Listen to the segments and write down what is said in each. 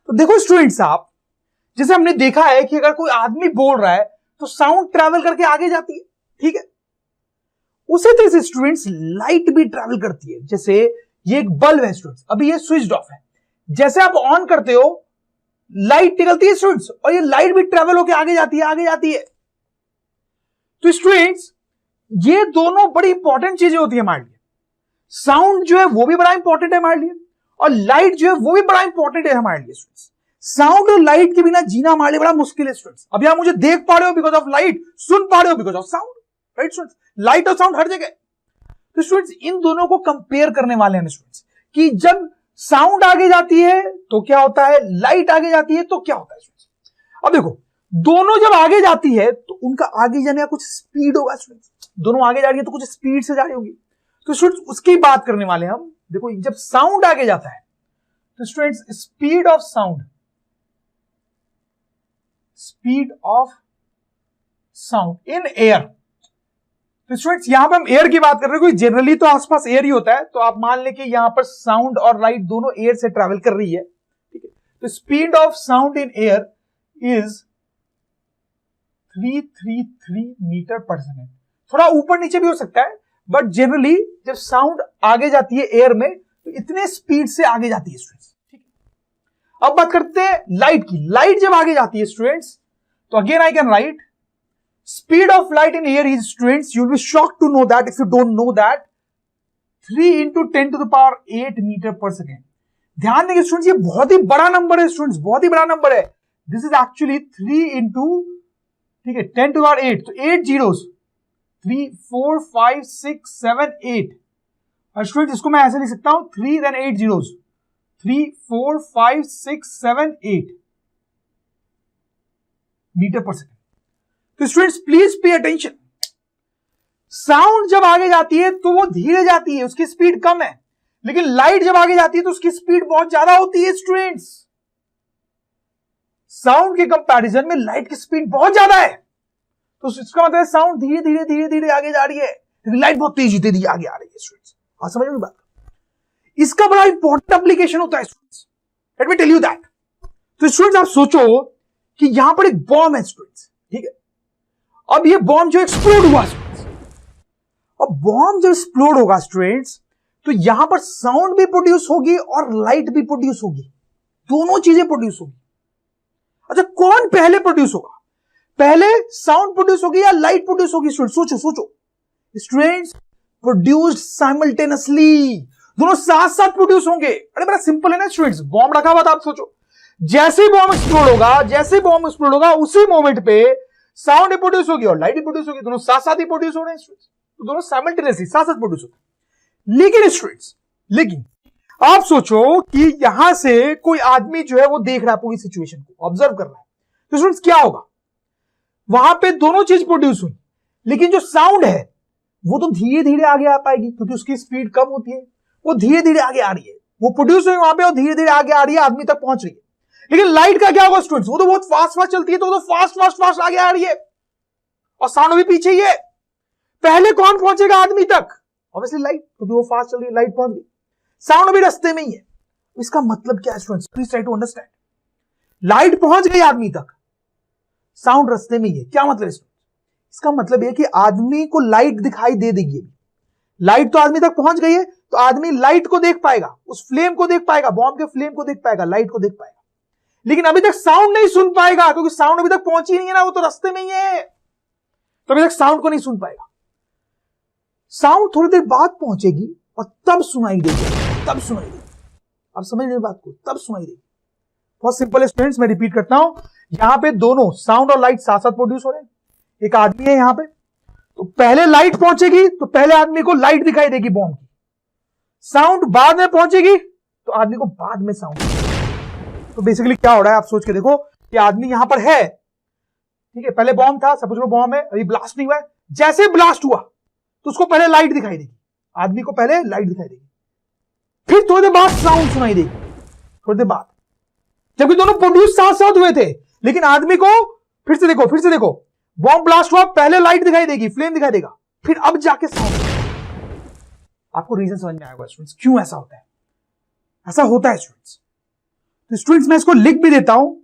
तो देखो स्टूडेंट्स, आप जैसे हमने देखा है कि अगर कोई आदमी बोल रहा है तो साउंड ट्रैवल करके आगे जाती है, ठीक है। उसी तरह से स्टूडेंट्स लाइट भी ट्रैवल करती है। जैसे ये एक बल्ब है स्टूडेंट्स, अभी ये स्विच्ड ऑफ है, जैसे आप ऑन करते हो लाइट निकलती है स्टूडेंट्स, और ये लाइट भी ट्रैवल होकर आगे जाती है, आगे जाती है। तो स्टूडेंट्स ये दोनों बड़ी इंपॉर्टेंट चीजें होती है हमारे लिए। साउंड जो है वो भी बड़ा इंपॉर्टेंट है हमारे लिए, और लाइट जो है वो भी बड़ा इंपॉर्टेंट है हमारे लिए स्टूडेंट्स। साउंड और लाइट के बिना जीना हमारे लिए बड़ा मुश्किल है स्टूडेंट्स। अभी आप मुझे देख पा रहे हो बिकॉज ऑफ लाइट, सुन पा रहे हो because of sound, right students. Light और साउंड हर जगह। तो स्टूडेंट्स इन दोनों को कंपेयर करने वाले हैं स्टूडेंट्स कि जब साउंड आगे जाती है तो क्या होता है, लाइट आगे जाती है तो क्या होता है स्टूडेंट्स। अब देखो दोनों जब आगे जाती है तो उनका आगे जाने का कुछ स्पीड होगा स्टूडेंट्स। दोनों आगे जा रही है तो कुछ स्पीड से जा रही होगी, तो स्टूडेंट्स उसकी बात करने वाले हैं हम। देखो जब साउंड आगे जाता है तो students speed of sound, speed of sound in air. तो स्टूडेंट्स यहां पे हम एयर की बात कर रहे हैं, जनरली तो आसपास एयर ही होता है, तो आप मान लें कि यहां पर साउंड और लाइट दोनों एयर से ट्रैवल कर रही है, ठीक है। तो speed of sound in air is 333 metre per second. थोड़ा ऊपर नीचे भी हो सकता है, बट जनरली जब साउंड आगे जाती है एयर में तो इतने स्पीड से आगे जाती है स्टूडेंट्स, ठीक है। अब बात करते हैं लाइट की। लाइट जब आगे जाती है स्टूडेंट्स तो again I can write speed of light in air is, students, you will be shocked to know that if you don't know that, 3 into 10 to the power 8 metre per second. ध्यान देंगे students ये बहुत ही बड़ा number है students, बहुत ही बड़ा number है। This is actually 3 into, ठीक है, 10 टू the power 8, तो 8 जीरोस, 3 4 5 6 7 8। और स्टूडेंट इसको मैं ऐसे लिख सकता हूं 3 then 8 zeros, 3 4 5 6 7 8 metre per second. तो students please pay attention, sound जब आगे जाती है तो वो धीरे जाती है, उसकी स्पीड कम है, लेकिन लाइट जब आगे जाती है तो उसकी स्पीड बहुत ज्यादा होती है स्टूडेंट्स। साउंड के कंपैरिजन में लाइट की स्पीड बहुत ज्यादा है, तो इसका मतलब साउंड धीरे धीरे धीरे धीरे आगे जा रही है, लाइट बहुत तेजी तेजी आगे आ रही है स्टूडेंट्स। आप समझ में बात, इसका बड़ा इंपॉर्टेंट एप्लीकेशन होता है students, let me tell you that. तो स्टूडेंट्स आप सोचो कि यहां पर एक बॉम्ब है स्टूडेंट्स, ठीक है। अब ये बॉम्ब जो एक्सप्लोड हुआ स्टूडेंट्स, अब बॉम्ब जब एक्सप्लोड होगा स्टूडेंट्स तो यहां पर साउंड भी प्रोड्यूस होगी और लाइट भी प्रोड्यूस होगी, दोनों चीजें प्रोड्यूस होगी। अच्छा कौन पहले प्रोड्यूस होगा, पहले साउंड प्रोड्यूस होगी या लाइट प्रोड्यूस होगी स्टूडेंट्स? सोचो सोचो स्टूडेंट्स, प्रोड्यूस्ड साइमल्टेनियसली, दोनों साथ साथ प्रोड्यूस होंगे। अरे बड़ा सिंपल है ना स्टूडेंट्स, बॉम्ब रखा हुआ था, आप सोचो जैसे ही बॉम्ब एक्सप्लोड होगा, जैसे ही बॉम्ब एक्सप्लोड होगा उसी मोमेंट पे साउंड प्रोड्यूस होगी और लाइट प्रोड्यूस होगी, दोनों साथ साथ ही प्रोड्यूस हो रहे हैं स्टूडेंट्स, तो दोनों साइमल्टेनियसली साथ साथ प्रोड्यूस होते हैं। लेकिन स्टूडेंट्स, लेकिन आप सोचो कि यहां से कोई आदमी जो है वो देख रहा है पूरी सिचुएशन को, ऑब्जर्व कर रहा है, तो स्टूडेंट्स क्या होगा, वहां पे दोनों चीज प्रोड्यूस हुई, लेकिन जो साउंड है वो तो धीरे धीरे आगे आ पाएगी क्योंकि उसकी स्पीड कम होती है, वो धीरे धीरे आगे आ रही है, वो प्रोड्यूस हुई वहां पे और धीरे धीरे आगे आ रही है, आदमी तक पहुंच रही है। लेकिन लाइट का क्या होगा स्टूडेंट्स, वो तो बहुत फास्ट फास्ट चलती है, तो वो तो फास्ट फास्ट फास्ट आगे आ रही है और साउंड भी पीछे ही है। पहले कौन पहुंचेगा आदमी तक? ऑब्वियसली लाइट, क्योंकि वो फास्ट चल रही है, लाइट पहुंच गई, साउंड भी रास्ते में ही है। इसका मतलब क्या है students, please try to understand. Light पहुंच गई आदमी तक, साउंड रास्ते में ही है, क्या मतलब इसमें? इसका मतलब है कि आदमी को लाइट दिखाई दे देगी, लाइट तो आदमी तक पहुंच गई है, तो आदमी लाइट को देख पाएगा, उस फ्लेम को देख पाएगा, बॉम्ब के फ्लेम को देख पाएगा, लाइट को देख पाएगा, लेकिन अभी तक साउंड नहीं सुन पाएगा क्योंकि साउंड अभी तक पहुंची नहीं है ना, वो तो रास्ते में ही है, तो अभी तक साउंड को नहीं सुन पाएगा। साउंड थोड़ी देर बाद पहुंचेगी और तब सुनाई देगी, तब सुनाई देगी। आप समझ रहे बात को, तब सुनाई देगी। बहुत सिंपल है स्टूडेंट्स, मैं रिपीट करता हूं, यहां पे दोनों साउंड और लाइट साथ साथ प्रोड्यूस हो रहे हैं। एक आदमी है यहां पे, तो पहले लाइट पहुंचेगी तो पहले आदमी को लाइट दिखाई देगी बॉम्ब की, साउंड बाद में पहुंचेगी तो आदमी को बाद में साउंड। तो बेसिकली क्या हो रहा है आप सोच के देखो कि आदमी यहां पर है, ठीक है, पहले बॉम्ब था, सब कुछ बॉम्ब है, अभी ब्लास्ट नहीं हुआ है, जैसे ही ब्लास्ट हुआ तो उसको पहले लाइट दिखाई देगी, आदमी को पहले लाइट दिखाई देगी, फिर थोड़ी देर बाद साउंड सुनाई देगी, थोड़ी देर बाद, जबकि दोनों प्रोड्यूस साथ साथ हुए थे। लेकिन आदमी को फिर से देखो, बॉम्ब ब्लास्ट हुआ, पहले लाइट दिखाई देगी, फ्लेम दिखाई देगा, फिर अब जाके साउंड। आपको रीजन समझ में आएगा स्टूडेंट्स क्यों ऐसा होता है, ऐसा होता है स्टूडेंट्स। तो स्टूडेंट्स मैं इसको लिख भी देता हूं,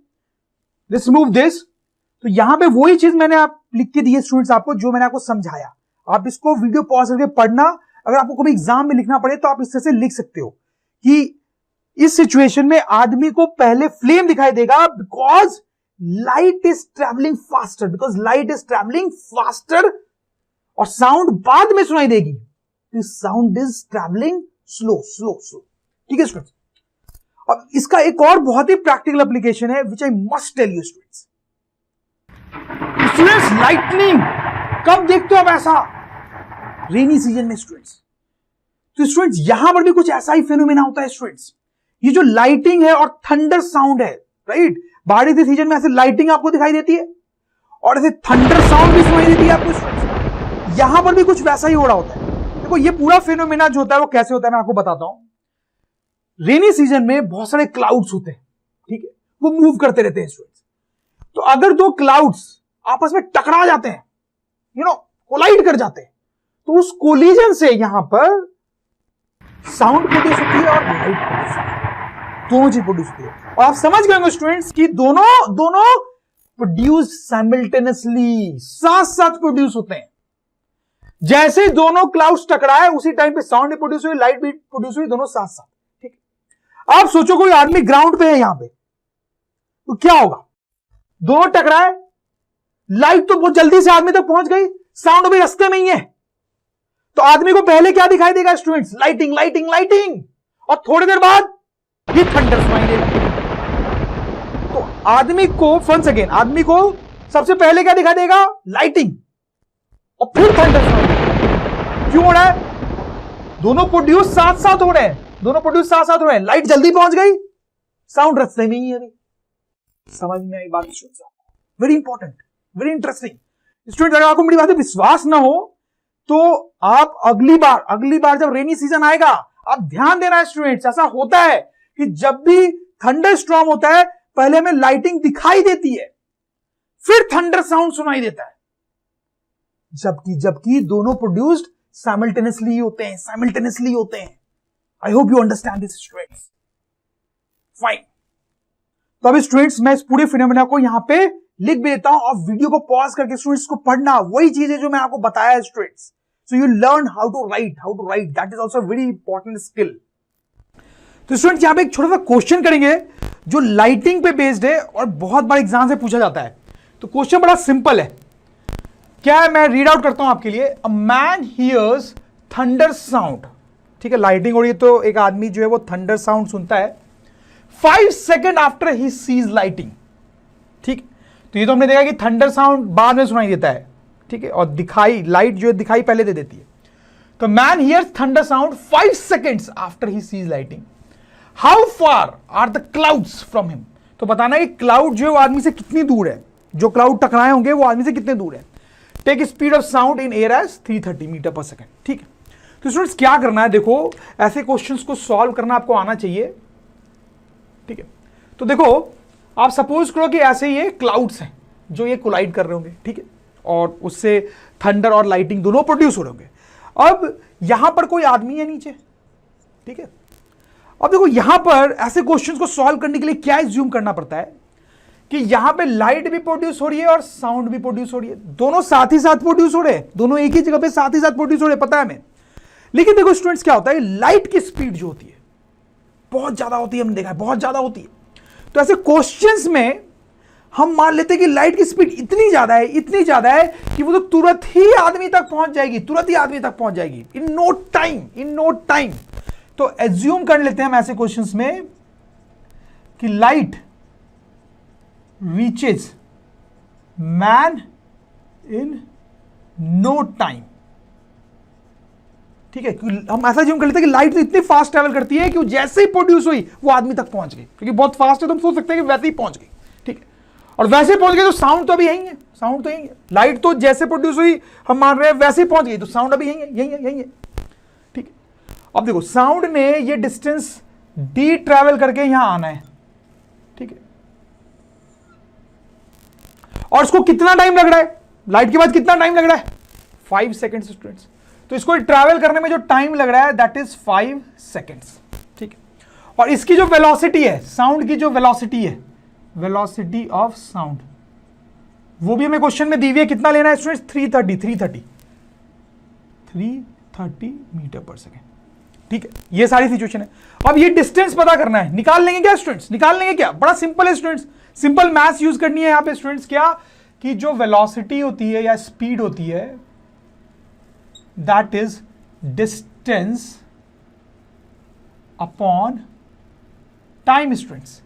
लेट्स मूव दिस। तो यहां पे वही चीज मैंने आप लिख के दी है स्टूडेंट्स आपको, जो मैंने आपको समझाया। आप इसको वीडियो पॉज करके पढ़ना, अगर आपको कभी एग्जाम में लिखना पड़े तो आप इस तरह से लिख सकते हो कि इस सिचुएशन में आदमी को पहले फ्लेम दिखाई देगा because light is travelling faster, because light is travelling faster, और साउंड बाद में सुनाई देगी, sound is travelling slow slow slow. ठीक है स्टूडेंट्स, अब इसका एक और बहुत ही प्रैक्टिकल एप्लीकेशन है which I must tell you students. Students lightning कब देखते हो आप ऐसा? रेनी सीजन में स्टूडेंट्स। तो स्टूडेंट्स यहां पर भी कुछ ऐसा ही फेनोमेना होता है स्टूडेंट्स। ये जो लाइटिंग है और थंडर साउंड है, राइट, बारिश के सीजन में ऐसे लाइटिंग आपको दिखाई देती है और ऐसे थंडर साउंड भी सुनाई देती है आपको स्टूडेंट्स। यहां पर भी कुछ वैसा ही हो रहा होता है। देखो ये पूरा फेनोमेना जो होता है वो कैसे होता है मैं आपको बताता हूं। रेनी सीजन में बहुत सारे क्लाउड्स होते हैं, ठीक है, वो मूव करते रहते हैं स्टूडेंट्स। तो अगर दो क्लाउड्स आपस में टकरा जाते हैं, कोलाइड कर जाते हैं, तो उस कोलिजन से यहां पर साउंड प्रोड्यूस होती है और लाइट प्रोड्यूस होती है, दोनों चीज प्रोड्यूस होती है। और आप समझ गए होंगे स्टूडेंट्स कि दोनों प्रोड्यूस साइमल्टेनियसली, साथ साथ प्रोड्यूस होते हैं। जैसे दोनों क्लाउड्स टकराए उसी टाइम पे साउंड भी प्रोड्यूस हुई, लाइट भी प्रोड्यूस हुई, दोनों साथ साथ। ठीक है, आप सोचो कोई आदमी ग्राउंड पे है यहां पे, तो क्या होगा? दोनों टकराए, लाइट तो बहुत जल्दी से आदमी तक पहुंच गई, साउंड भी रास्ते में ही है, तो आदमी को पहले क्या दिखाई देगा स्टूडेंट्स? लाइटिंग लाइटिंग लाइटिंग, और थोड़ी देर बाद ये थंडर सुनाई देगा। तो आदमी को वंस अगेन, आदमी को सबसे पहले क्या दिखाई देगा? लाइटिंग, और फिर थंडर सुनाई देगा। क्यों हो रहा है? दोनों प्रोड्यूस साथ साथ हो रहे हैं, दोनों प्रोड्यूस साथ साथ हो रहे हैं। लाइट जल्दी पहुंच गई, साउंड रास्ते में ही है। समझ में आई बात? Very important, very interesting student. अगर आपको मेरी बात विश्वास ना हो तो आप अगली बार जब रेनी सीजन आएगा, आप ध्यान देना है स्टूडेंट्स। ऐसा होता है कि जब भी थंडर स्टॉर्म होता है, पहले हमें लाइटिंग दिखाई देती है, फिर थंडर साउंड सुनाई देता है, जबकि दोनों प्रोड्यूस्ड साइमल्टेनियसली होते हैं। I hope you understand this students. Fine, तो अभी स्टूडेंट्स मैं इस पूरे फिनोमेना को यहां पे लिख भी देता हूं और वीडियो को पॉज करके स्टूडेंट्स को पढ़ना, वही चीजें जो मैं आपको बताया है students. So you learn how to write, that is also very important skill. तो स्टूडेंट्स यहां पे एक छोटा सा क्वेश्चन करेंगे जो लाइटिंग पे बेस्ड है और बहुत बार एग्जाम से पूछा जाता है। तो क्वेश्चन बड़ा सिंपल है, क्या है मैं रीड आउट करता हूं आपके लिए। A man hears thunder sound, ठीक है, लाइटिंग हो रही है तो एक आदमी जो है वो थंडर साउंड सुनता है 5 सेकेंड आफ्टर ही सीज लाइटिंग। ठीक, तो ये तो हमने देखा कि थंडर साउंड बाद में सुनाई देता है, ठीक है, और लाइट जो है दिखाई पहले दे देती है। तो man hears thunder sound 5 seconds after ही sees lightning. How far are the clouds from him? तो बताना कि क्लाउड जो है वो आदमी से कितनी दूर है, जो क्लाउड टकराए होंगे वो आदमी से कितने दूर है। Take speed of sound in air as 330 metre per second. ठीक है, तो स्टूडेंट्स क्या करना है, देखो ऐसे क्वेश्चंस को सॉल्व करना आपको आना चाहिए। ठीक है, तो देखो आप सपोज करो कि ऐसे ये क्लाउड्स हैं जो ये कोलाइड कर रहे होंगे, ठीक है, और उससे थंडर और लाइटिंग दोनों प्रोड्यूस हो रहे होंगे। अब यहां पर कोई आदमी है नीचे, ठीक है। अब देखो यहां पर ऐसे क्वेश्चंस को सॉल्व करने के लिए क्या एज्यूम करना पड़ता है कि यहां पे लाइट भी प्रोड्यूस हो रही है और साउंड भी प्रोड्यूस हो रही है, दोनों साथ ही साथ प्रोड्यूस हो रहे हैं, दोनों एक ही जगह पे साथ ही साथ प्रोड्यूस हो रहे हैं, पता है हमें। लेकिन देखो स्टूडेंट्स क्या होता है, लाइट की स्पीड जो होती है बहुत ज्यादा होती है, हमने देखा है बहुत ज्यादा होती है। तो ऐसे क्वेश्चंस में हम मान लेते हैं कि लाइट की स्पीड इतनी ज्यादा है कि वो तो तुरंत ही आदमी तक पहुंच जाएगी, इन नो टाइम। तो एज्यूम कर लेते हैं हम ऐसे क्वेश्चंस में कि light reaches man in no time. ठीक है, हम ऐसा एज्यूम कर लेते हैं कि लाइट तो इतनी फास्ट ट्रैवल करती है कि वो जैसे ही प्रोड्यूस हुई वो आदमी तक पहुंच गई, क्योंकि बहुत फास्ट है तो हम सोच सकते हैं कि वैसे ही पहुंच गई। ठीक है, और वैसे पहुंच गई तो साउंड तो अभी यही है, लाइट तो जैसे प्रोड्यूस हुई हम मान रहे हैं वैसे ही पहुंच गई, तो साउंड अभी यही है। ठीक है, अब देखो साउंड ने ये डिस्टेंस डी ट्रैवल करके यहां आना है, ठीक है, और इसको कितना टाइम लग रहा है, लाइट के बाद कितना टाइम लग रहा है, 5 सेकेंड्स स्टूडेंट्स। तो इसको ट्रैवल करने में जो टाइम लग रहा है दैट इज 5 सेकेंड्स। ठीक है, और इसकी जो वेलोसिटी है, साउंड की जो वेलोसिटी है, वेलोसिटी ऑफ साउंड, वो भी हमें क्वेश्चन में दी हुई है। कितना लेना है स्टूडेंट्स? 330 metre per second. ठीक है, ये सारी सिचुएशन है। अब ये डिस्टेंस पता करना है, निकाल लेंगे क्या स्टूडेंट्स? निकाल लेंगे क्या? बड़ा सिंपल है स्टूडेंट्स, सिंपल मैथ्स यूज करनी है यहां पे स्टूडेंट्स। क्या कि जो वेलोसिटी होती है या स्पीड होती है, that is distance upon time students.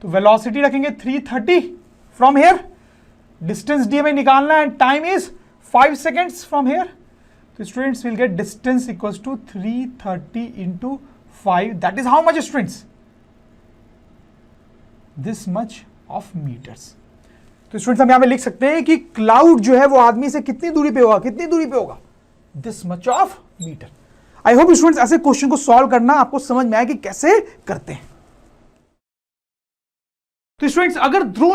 तो वेलोसिटी रखेंगे 330 फ्रॉम हेयर, डिस्टेंस डी हमें निकालना है, time is 5 seconds from here. तो students will get distance equals to 330 into 5, that is how much students? This much of meters. तो students हम यहां पे लिख सकते हैं कि क्लाउड जो है वो आदमी से कितनी दूरी पे होगा? कितनी दूरी पे होगा? This much of metre. I hope students ऐसे क्वेश्चन को सॉल्व करना आपको समझ में आया कि कैसे करते हैं। तो स्टूडेंट्स अगर ध्रुव